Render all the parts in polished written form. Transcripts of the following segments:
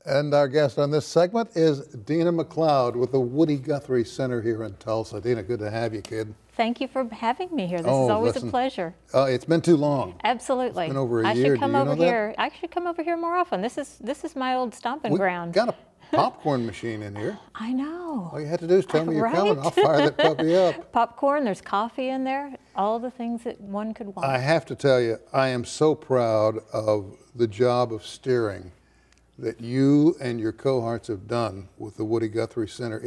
And our guest on this segment is Deana McCloud with the Woody Guthrie Center here in Tulsa. Deana, good to have you, kid. Thank you for having me here. This is always a pleasure. It's been too long. Absolutely. It's been over a year. Should come over here. I should come over here more often. This is my old stomping ground. Got a popcorn machine in here. I know. All you had to do is tell me you're coming. I'll fire that puppy up. Popcorn, there's coffee in there, all the things that one could want. I have to tell you, I am so proud of the job of steering that you and your cohorts have done with the Woody Guthrie Center.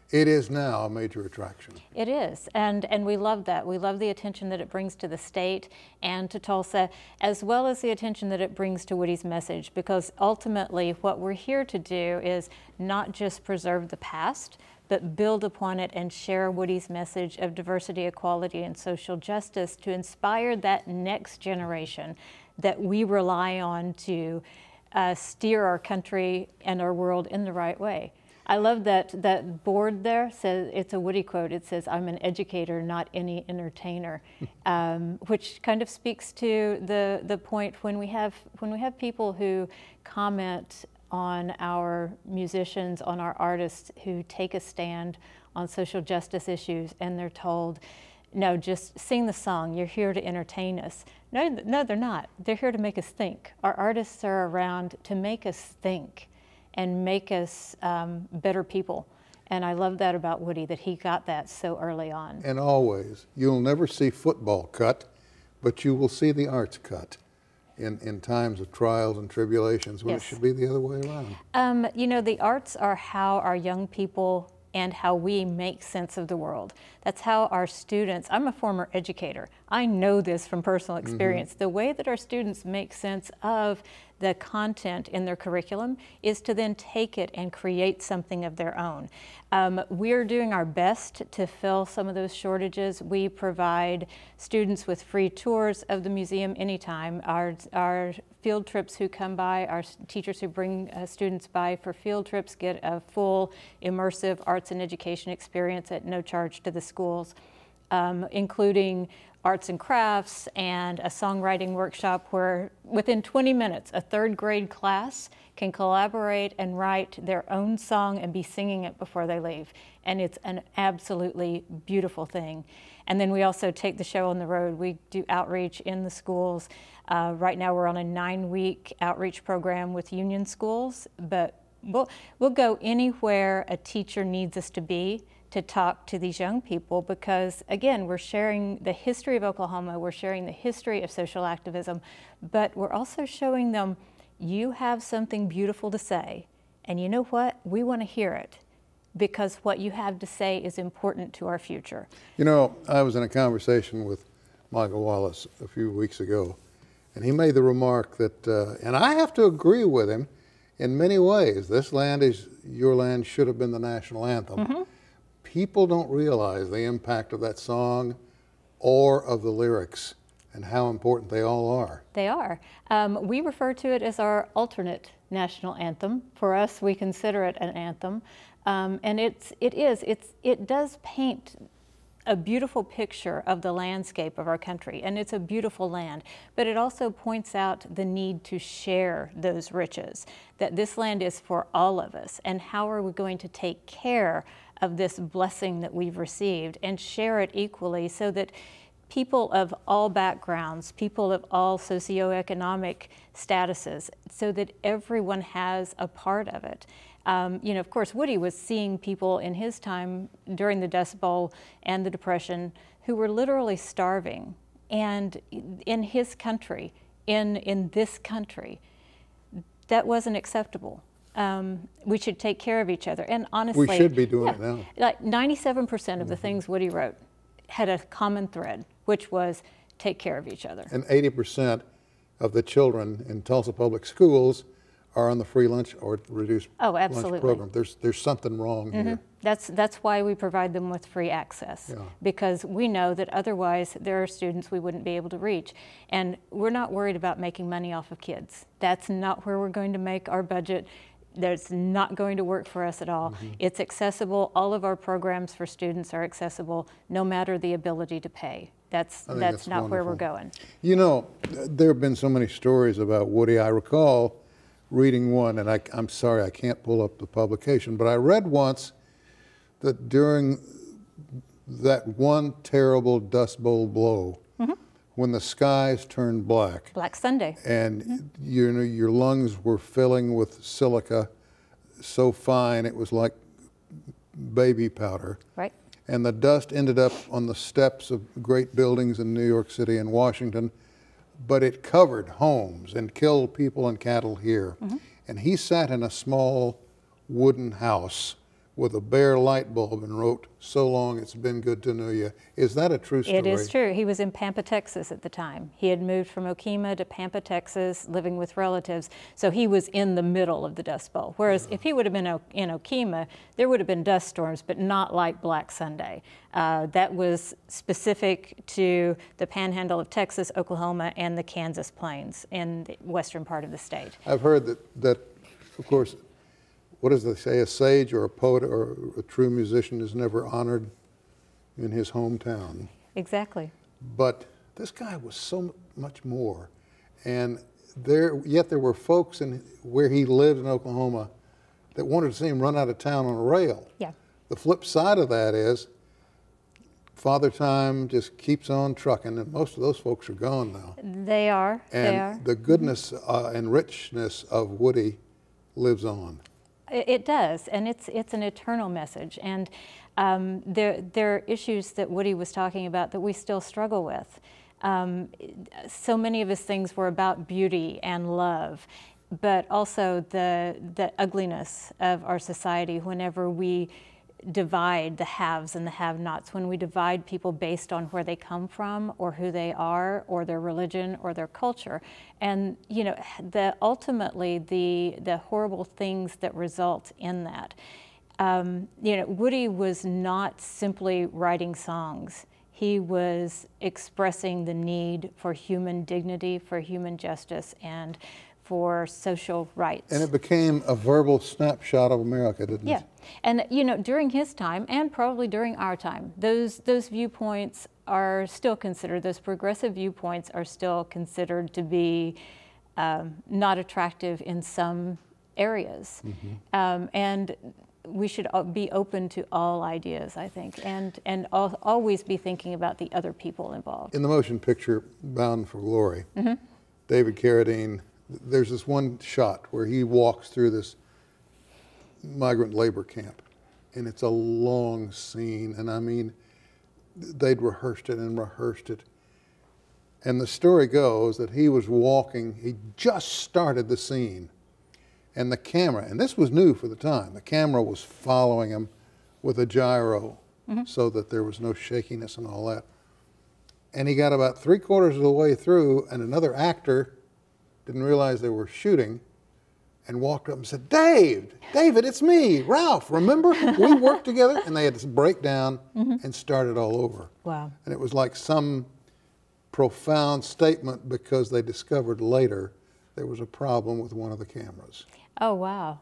It is now a major attraction. It is, and we love that. We love the attention that it brings to the state and to Tulsa, as well as the attention that it brings to Woody's message, because ultimately what we're here to do is not just preserve the past, but build upon it and share Woody's message of diversity, equality, and social justice to inspire that next generation that we rely on to steer our country and our world in the right way. I love that board there says, it's a Woody quote, it says, "I'm an educator, not any entertainer," which kind of speaks to the point when we have people who comment on our musicians, on our artists who take a stand on social justice issues, and they're told, "No, just sing the song, you're here to entertain us." No, they're not. They're here to make us think. Our artists are around to make us think and make us better people. And I love that about Woody, that he got that so early on. And always, you'll never see football cut, but you will see the arts cut in times of trials and tribulations, when It should be the other way around. You know, the arts are how our young people and how we make sense of the world. That's how our students, I'm a former educator, I know this from personal experience. The way that our students make sense of the content in their curriculum is to then take it and create something of their own. We're doing our best to fill some of those shortages. We provide students with free tours of the museum anytime. Our field trips who come by, our teachers who bring students by for field trips get a full immersive arts and education experience at no charge to the schools, including arts and crafts and a songwriting workshop where within 20 minutes a third grade class can collaborate and write their own song and be singing it before they leave. And it's an absolutely beautiful thing. And then we also take the show on the road. We do outreach in the schools. Right now we're on a 9-week outreach program with union schools, but we'll go anywhere a teacher needs us to be to talk to these young people, because again, we're sharing the history of Oklahoma, we're sharing the history of social activism, but we're also showing them, you have something beautiful to say, and you know what? We want to hear it, because what you have to say is important to our future. You know, I was in a conversation with Michael Wallace a few weeks ago, and he made the remark that, and I have to agree with him in many ways, this land is your land, should have been the national anthem. People don't realize the impact of that song or of the lyrics and how important they all are. They are. We refer to it as our alternate national anthem. For us, we consider it an anthem. And it does paint a beautiful picture of the landscape of our country, and it's a beautiful land, but it also points out the need to share those riches, that this land is for all of us, and how are we going to take care of this blessing that we've received and share it equally, so that people of all backgrounds, people of all socioeconomic statuses, so that everyone has a part of it. You know, of course, Woody was seeing people in his time during the Dust Bowl and the Depression who were literally starving. And in his country, in this country, that wasn't acceptable. We should take care of each other. And honestly, we should be doing it now. Like 97% of the things Woody wrote had a common thread, which was take care of each other. And 80% of the children in Tulsa public schools are on the free lunch or reduced lunch program. There's something wrong here. That's why we provide them with free access, because we know that otherwise there are students we wouldn't be able to reach. And we're not worried about making money off of kids. That's not where we're going to make our budget. That's not going to work for us at all. It's accessible. All of our programs for students are accessible, no matter the ability to pay. That's not wonderful. Where we're going. You know, there have been so many stories about Woody. I recall reading one, and I'm sorry I can't pull up the publication, but I read once that during that one terrible Dust Bowl blow, when the skies turned black, Black Sunday, and you know your lungs were filling with silica so fine it was like baby powder. right? And the dust ended up on the steps of great buildings in New York City and Washington, but it covered homes and killed people and cattle here. And he sat in a small wooden house with a bare light bulb and wrote, "So long, it's been good to know you." Is that a true story? It is true. He was in Pampa, Texas at the time. He had moved from Okemah to Pampa, Texas, living with relatives. So he was in the middle of the Dust Bowl. Whereas if he would have been in Okemah, there would have been dust storms, but not like Black Sunday. That was specific to the panhandle of Texas, Oklahoma, and the Kansas plains in the western part of the state. I've heard that of course, what does they say, a sage or a poet or a true musician is never honored in his hometown. Exactly. But this guy was so much more. And yet there were folks where he lived in Oklahoma that wanted to see him run out of town on a rail. Yeah. The flip side of that is Father Time just keeps on trucking, and most of those folks are gone now. They are. And they are. the goodness and richness of Woody lives on. It does, and it's an eternal message. And there are issues that Woody was talking about that we still struggle with. So many of his things were about beauty and love, but also the ugliness of our society whenever we divide the haves and the have-nots, when we divide people based on where they come from or who they are or their religion or their culture. And you know, ultimately the horrible things that result in that. You know, Woody was not simply writing songs. He was expressing the need for human dignity, for human justice, and for social rights. And it became a verbal snapshot of America, didn't it? Yeah, and you know, during his time, and probably during our time, those viewpoints are still considered, those progressive viewpoints are still considered to be not attractive in some areas. And we should be open to all ideas, I think, and always be thinking about the other people involved. In the motion picture Bound for Glory, David Carradine, there's this one shot where he walks through this migrant labor camp, and it's a long scene, and I mean, they'd rehearsed it and rehearsed it. And the story goes that he was walking, he just started the scene, and the camera, and this was new for the time, the camera was following him with a gyro so that there was no shakiness and all that. And he got about 3/4 of the way through, and another actor didn't realize they were shooting and walked up and said, David, it's me, Ralph, remember? We worked together. And they had to break down and start it all over. Wow. And it was like some profound statement because they discovered later there was a problem with one of the cameras. Oh, wow.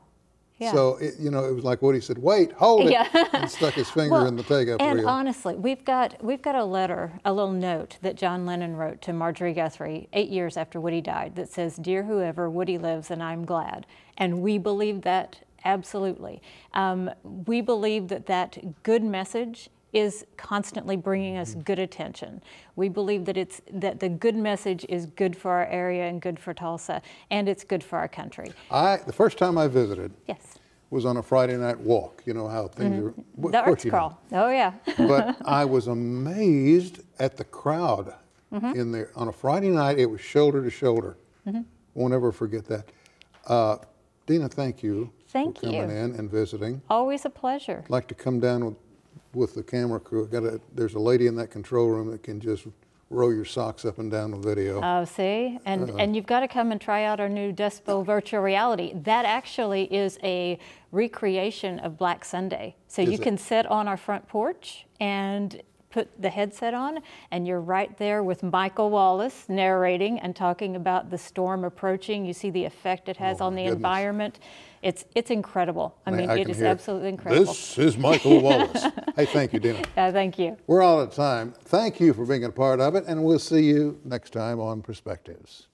Yeah. So, you know, it was like Woody said, wait, hold it, and stuck his finger in the take-up reel. And honestly, we've got a letter, a little note that John Lennon wrote to Marjorie Guthrie 8 years after Woody died that says, "Dear whoever, Woody lives and I'm glad." And we believe that absolutely. We believe that good message is constantly bringing us good attention. We believe that the good message is good for our area and good for Tulsa, and it's good for our country. The first time I visited Yes. was on a Friday night walk. You know how things are. The arts crawl. Oh, yeah. But I was amazed at the crowd in there. On a Friday night, it was shoulder to shoulder. Won't ever forget that. Deana, thank you for coming in and visiting. Always a pleasure. I'd like to come down with the camera crew. There's a lady in that control room that can just roll your socks up and down with video. Oh, see? And you've got to come and try out our new Dust Bowl virtual reality. That actually is a recreation of Black Sunday. So you can sit on our front porch and put the headset on, and you're right there with Michael Wallace narrating and talking about the storm approaching. You see the effect it has on the environment. It's incredible. I mean, it is absolutely incredible. This is Michael Wallace. Hey, thank you, Deana. Thank you. We're all out of time. Thank you for being a part of it, and we'll see you next time on Perspectives.